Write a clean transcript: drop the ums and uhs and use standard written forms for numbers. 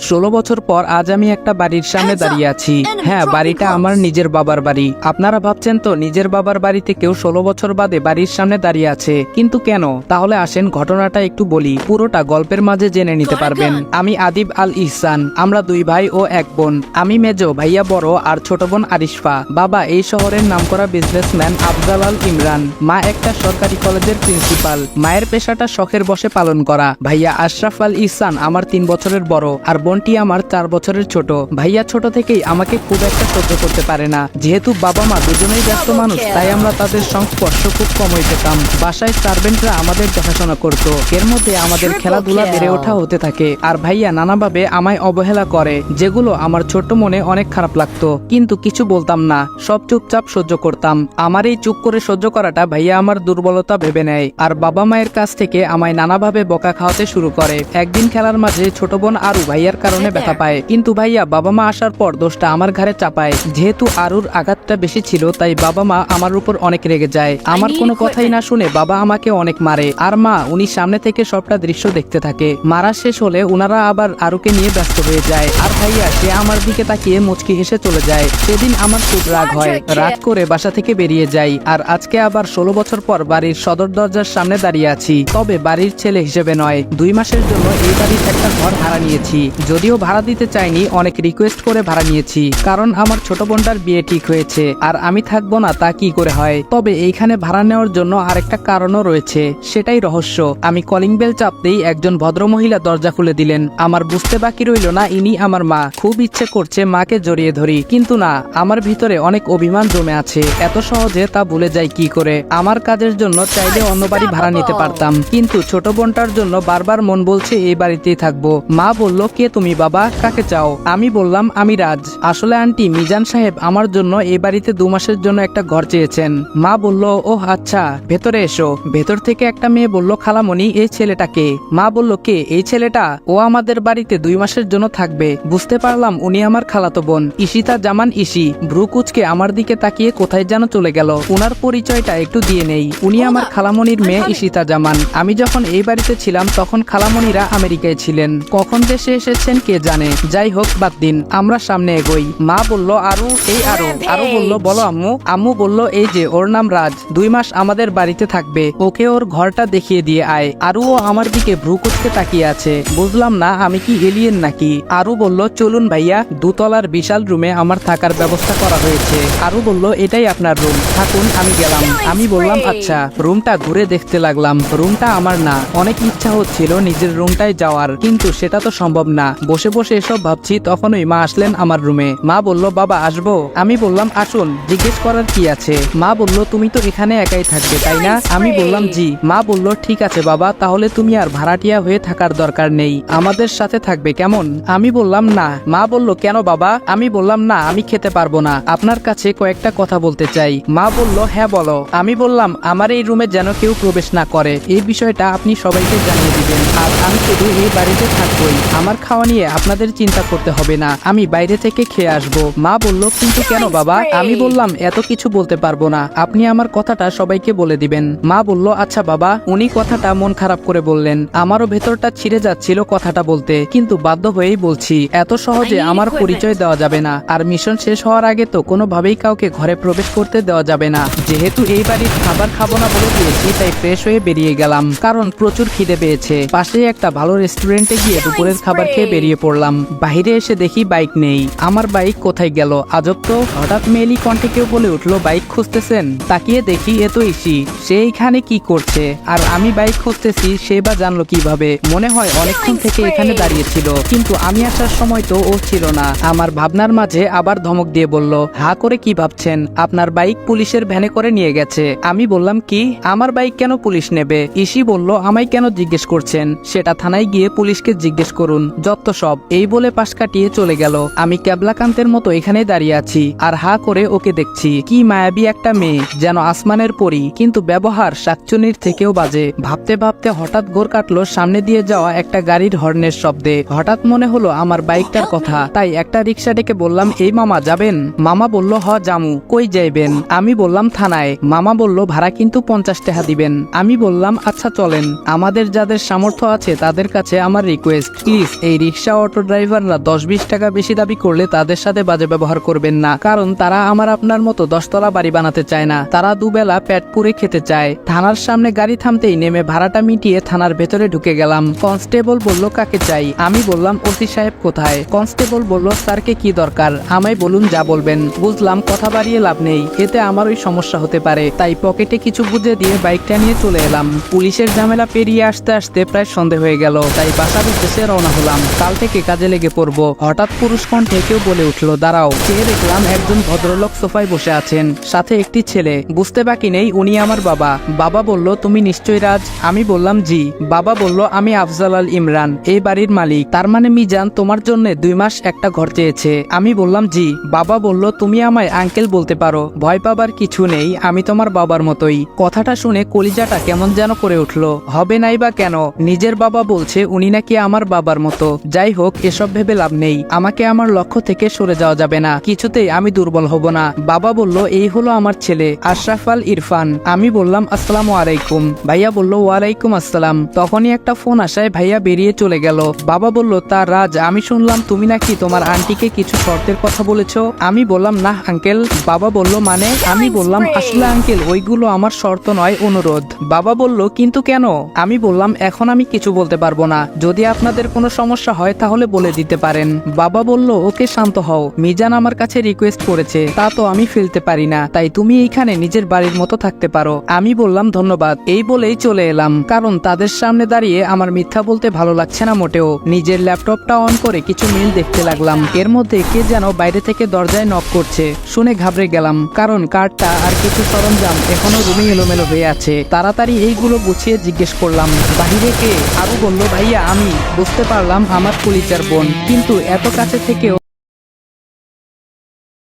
16 বছর পর আজ আমি একটা বাড়ির সামনে দাঁড়িয়ে আছি। হ্যাঁ, বাড়িটা আমার নিজের বাবার বাড়ি। আপনারা ভাবছেন তো নিজের বাবার বাড়িতে কেউ 16 বছর বাদে বাড়ির সামনে দাঁড়িয়ে আছে, কিন্তু কেন? তাহলে আসেন ঘটনাটা একটু বলি, পুরোটা গল্পের মাঝে জেনে নিতে পারবেন। আমি আদিব আল ইহসান, আমরা 2 ভাই ও 1 বোন। আমি মেজো, ভাইয়া বড় আর ছোট বোন আরিশফা। বাবা এই শহরের নামকরা বিজনেসম্যান আফজাল আল ইমরান। মা একটা সরকারি কলেজের প্রিন্সিপাল। মায়ের পেশাটা শখের বশে পালন করা। ভাইয়া আশরাফ আল ইহসান আমার 3 বছরের বড় আর বোনটি আমার 4 বছরের ছোট। ভাইয়া ছোট থেকেই আমাকে খুব একটা সহ্য করতে পারে না। যেহেতু বাবা মা দুজনেই ব্যস্ত মানুষ, তাই আমরা তাদের সংস্পর্শ খুব কমই পেতাম। বাসায় সার্ভেন্টরা আমাদের দেখাশোনা করত। এর মধ্যে আমাদের খেলাধুলা বেড়ে ওঠা হতে থাকে। আর ভাইয়া নানাভাবে আমায় অবহেলা করে, যেগুলো আমার ছোট্ট মনে অনেক খারাপ লাগতো, কিন্তু কিছু বলতাম না, সব চুপচাপ সহ্য করতাম। আমার এই চুপ করে সহ্য করাটা ভাইয়া আমার দুর্বলতা ভেবে নেয় আর বাবা মায়ের কাছ থেকে আমায় নানাভাবে বকা খাওয়াতে শুরু করে। একদিন খেলার মাঝে ছোট বোন আরু ভাইয়ার কারণে ব্যথা পায়, কিন্তু ভাইয়া বাবা মা আসার পর দোষটা আমার ঘাড়ে চাপায়। যেহেতু আরুর আঘাতটা বেশি ছিল, তাই বাবা মা আমার উপর অনেক রেগে যায়। আমার কোনো কথাই না শুনে বাবা আমাকে অনেক মারে, আর মা উনি সামনে থেকে সবটা দৃশ্য দেখতে থাকে। মারা শেষ হলে উনারা আবার আরুকে নিয়ে ব্যস্ত হয়ে যায়, আর ভাইয়া সে আমার দিকে তাকিয়ে মুচকি হেসে চলে যায়। সেদিন আমার খুব রাগ হয়, রাগ করে বাসা থেকে বেরিয়ে যাই। আর আজকে আবার 16 বছর পর বাড়ির সদর দরজার সামনে দাঁড়িয়ে আছি, তবে বাড়ির ছেলে হিসেবে নয়। 2 মাসের জন্য এই বাড়ির একটা ঘর ভাড়া নিয়েছি। যদিও ভাড়া দিতে চাইনি, অনেক রিকোয়েস্ট করে ভাড়া নিয়েছি, কারণ আমার ছোট বোনটার বিয়ে ঠিক হয়েছে আর আমি থাকবো না তা কি করে হয়। তবে এইখানে ভাড়া নেওয়ার জন্য আরেকটা কারণও রয়েছে, সেটাই রহস্য। আমি কলিং বেল চাপতেই একজন ভদ্রমহিলা দরজা খুলে দিলেন। আমার বুঝতে বাকি রইল না ইনি আমার মা। খুব ইচ্ছে করছে মাকে জড়িয়ে ধরি, কিন্তু না, আমার ভিতরে অনেক অভিমান জমে আছে। এত সহজে তা ভুলে যাই কি করে? আমার কাজের জন্য চাইলে অন্য বাড়ি ভাড়া নিতে পারতাম, কিন্তু ছোট বোনটার জন্য বারবার মন বলছে এই বাড়িতেই থাকবো। মা বলল, কে তুমি বাবা, কাকে চাও? আমি বললাম, আমি রাজ। আসলে আন্টি মিজান সাহেব আমার জন্য এই বাড়িতে 2 মাসের জন্য একটা ঘর চেয়েছেন। মা বলল, ও আচ্ছা, ভেতরে এসো। ভেতর থেকে একটা মেয়ে বলল, খালামণি এই ছেলেটাকে। মা বলল, কে এই ছেলেটা? ও আমাদের বাড়িতে 2 মাসের জন্য থাকবে। বুঝতে পারলাম উনি আমার খালাতো বোন ইশিতা জামান ইশি। ভ্রু কুচকে আমার দিকে তাকিয়ে কোথায় যেন চলে গেল। উনার পরিচয়টা একটু দিয়ে নেই, উনি আমার খালামণির মেয়ে ইশিতা জামান। আমি যখন এই বাড়িতে ছিলাম তখন খালামণিরা আমেরিকায় ছিলেন, কখন দেশে এসেছেন কে জানে। যাই হোক, বাদ দিন, আমরা সামনে এগোই। মা বলল, আরু এই আরু। আরু বলল, বলো আম্মু। আম্মু বলল, এই যে ওর নাম রাজ, 2 মাস আমাদের বাড়িতে থাকবে, ওকে ওর ঘরটা দেখিয়ে দিয়ে আয়। আরুও আমার দিকে ভ্রু কুচকে তাকিয়ে আছে। বুঝলাম না আমি কি এলিয়েন নাকি। আরু বলল, চলুন ভাইয়া, 2 তলার বিশাল রুমে আমার থাকার ব্যবস্থা করা হয়েছে। আরু বলল, এটাই আপনার রুম, থাকুন, আমি গেলাম। আমি বললাম আচ্ছা। রুমটা ঘুরে দেখতে লাগলাম। রুমটা আমার না। অনেক ইচ্ছা হচ্ছিল নিজের রুমটায় যাওয়ার, কিন্তু সেটা তো সম্ভব না। বসে বসে এসব ভাবছি, তখনই মা আসলেন আমার রুমে। মা বলল, বাবা আসবো? আমি বললাম, আসুন, জিজ্ঞেস করার কি আছে? মা বলল, তুমি তো এখানে একাই থাকবে তাই না? আমি বললাম, জি। মা বলল, ঠিক আছে বাবা, তাহলে তুমি আর ভাড়াটিয়া হয়ে থাকার দরকার নেই, আমাদের সাথে থাকবে, কেমন? আমি বললাম, না। মা বলল, কেন বাবা? আমি বললাম, না, আমি খেতে পারবো না, আপনার কাছে কয়েকটা কথা বলতে চাই। মা বলল, হ্যাঁ বলো। আমি বললাম, আমার এই রুমে যেন কেউ প্রবেশ না করে, এই বিষয়টা আপনি সবাইকে জানিয়ে দিবেন। আর আমি শুধু এই বাড়িতে থাকবই, আমার খাওয়া নিয়ে আপনাদের চিন্তা করতে হবে না, আমি বাইরে থেকে খেয়ে আসবো। মা বলল, কিন্তু কেন বাবা? আমি বললাম, এত কিছু বলতে পারবো না, আপনি আমার কথাটা সবাইকে বলে দিবেন। মা বলল, আচ্ছা বাবা। উনি কথাটা মন খারাপ করে বললেন। আমারও ভেতরটা ছিঁড়ে যাচ্ছিল কথাটা বলতে, কিন্তু বাধ্য হয়েই বলছি। এত সহজে আমার পরিচয় দেওয়া যাবে না, আর মিশন শেষ হওয়ার আগে তো কোনোভাবেই কাউকে ঘরে প্রবেশ করতে দেওয়া যাবে না। যেহেতু এই বাড়ির খাবার খাবো না বলে দিয়েছি, তাই ফ্রেশ হয়ে বেরিয়ে গেলাম, কারণ প্রচুর খিদে পেয়েছে। পাশেই একটা ভালো রেস্টুরেন্টে গিয়ে দুপুরের খাবার খেয়ে বেরিয়ে পড়লাম। বাইরে এসে দেখি বাইক নেই। আমার বাইক কোথায় গেল? আজব তো। হঠাৎ মেয়েলি কণ্ঠে কেউ বলে উঠলো, বাইক খুঁজতেছেন? তাকিয়ে দেখি এ তো ইসি। সে এইখানে কি করছে? আর আমি বাইক খুঁজতেছি, সে বা জানলো কিভাবে? মনে হয় অনেকক্ষণ থেকে এখানে দাঁড়িয়েছিল, কিন্তু আমি আসার সময় তো ও ছিল না। আমার ভাবনার মাঝে আবার ধমক দিয়ে বলল, হা করে কি ভাবছেন? আপনার বাইক পুলিশের ভ্যানে করে নিয়ে গেছে। আমি বললাম, কি? আমার বাইক কেন পুলিশ নেবে? ইসি বলল, আমায় কেন জিজ্ঞেস করছেন? সেটা থানায় গিয়ে পুলিশকে জিজ্ঞেস করুন, যত সব। এই বলে পাশ কাটিয়ে চলে গেল। আমি ক্যাবলাকান্তের মতো এখানে দাঁড়িয়ে আছি আর হা করে ওকে দেখছি। কি মায়াবী একটা মেয়ে, যেন আসমানের পরী, কিন্তু ব্যবহার শাকচুনির থেকেও বাজে। ভাবতে ভাবতে হঠাৎ ঘোর কাটলো সামনে দিয়ে যাওয়া একটা গাড়ির হর্নের শব্দে। হঠাৎ মনে হলো আমার বাইকটার কথা, তাই একটা রিক্সা ডেকে বললাম, এই মামা যাবেন? মামা বলল, হ জামু। কই যাইবেন? আমি বললাম, থানায়। মামা বলল, ভাড়া কিন্তু 50 টাকা দিবেন। আমি বললাম, আচ্ছা চলেন। আমাদের যাদের সামর্থ্য আছে তাদের কাছে আমার রিকোয়েস্ট, প্লিজ এই রিক্সা অটো ড্রাইভাররা 10-20 টাকা বেশি দাবি করলে তাদের সাথে বাজে ব্যবহার করবেন না, কারণ তারা আমার আপনার মতো 10 তলা বাড়ি বানাতে চায় না, তারা দুবেলা পেট পুরে খেতে চায়। থানার সামনে গাড়ি থামতেই নেমে ভাড়াটা মিটিয়ে থানার ভেতরে ঢুকে গেলাম। কনস্টেবল বলল কাকে চাই, আমি বললাম ওসি সাহেব কোথায়। কনস্টেবল বলল স্যারকে কি দরকার, আমায় বলুন যা বলবেন। বুঝলাম কথা বাড়িয়ে লাভ নেই, এতে আমারই সমস্যা হতে পারে, তাই পকেটে কিছু বুঝে দিয়ে বাইকটা নিয়ে চলে এলাম। পুলিশের ঝামেলা পেরিয়ে আসতে আসতে প্রায় সন্ধে হয়ে গেল, তাই বাসার উদ্দেশ্যে রওনা হলাম। কাল থেকে কাজে লেগে পড়বো। হঠাৎ পুরুষ কণ্ঠে কেউ বলে উঠলো দাঁড়াও। চেয়ে দেখলাম একজন ভদ্রলোক সোফায় বসে আছেন, সাথে একটি ছেলে। বুঝতে বাকি নেই উনি আমার বাবা। বাবা বলল তুমি নিশ্চয়ই রাজ। আমি বললাম জি। বাবা বলল আমি আফজাল আল ইমরান, এই বাড়ির মালিক। তার মানে মিজান তোমার জন্য 2 মাস একটা ঘর চেয়েছে। আমি বললাম জি। বাবা বলল তুমি আমায় আঙ্কেল বলতে পারো, ভয় পাবার কিছু নেই, আমি তোমার বাবার মতোই। কথাটা শুনে কলিজাটা কেমন যেন করে উঠলো। হবে নাই বা কেন, নিজের বাবা বলছে উনি নাকি আমার বাবার মতো। যাই হোক, এসব ভেবে লাভ নেই, আমাকে আমার লক্ষ্য থেকে সরে যাওয়া যাবে না, কিছুতেই আমি দুর্বল হব না। বাবা বলল এই হলো আমার ছেলে আশরাফ আল ইরফান। আমি বললাম আসসালামু আলাইকুম। ভাইয়া বলল ওয়ালাইকুম আসসালাম। তখনই একটা ফোন আসায় ভাইয়া বেরিয়ে চলে গেল। বাবা বলল তা রাজ, আমি শুনলাম তুমি নাকি তোমার আন্টিকে কিছু শর্তের কথা বলেছো। আমি বললাম না আঙ্কেল। বাবা বলল মানে? আমি বললাম আসলে আঙ্কেল ওইগুলো আমার শর্ত নয়, অনুরোধ। বাবা বলল কিন্তু কেন? আমি বললাম এখন আমি কিছু বলতে পারবো না, যদি আপনাদের কোনো সমস্যা হয় তাহলে বলে দিতে পারেন। বাবা বলল ওকে শান্ত হও, মিজান আমার কাছে রিকোয়েস্ট করেছে, তা তো আমি ফেলতে পারি না, তাই তুমি এইখানে নিজের বাড়ির মতো থাকতে পারো। আমি বললাম ধন্যবাদ, এই বলেই চলে এলাম, কারণ তাদের সামনে দাঁড়িয়ে আমার মিথ্যা বলতে ভালো লাগছে না মোটেও। নিজের ল্যাপটপটা অন করে কিছু মেইল দেখতে লাগলাম। এর মধ্যে কে যেন বাইরে থেকে দরজায় নক করছে, শুনে ঘাবড়ে গেলাম, কারণ কার্ডটা আর কিছু সরঞ্জাম এখনো রুমে এলোমেলো হয়ে আছে। তাড়াতাড়ি এইগুলো গুছিয়ে জিজ্ঞেস করলাম বাহিরে কে? আরো বলল ভাইয়া আমি। বুঝতে পারলাম আমার কলিজার বোন, কিন্তু এত কাছে থেকেও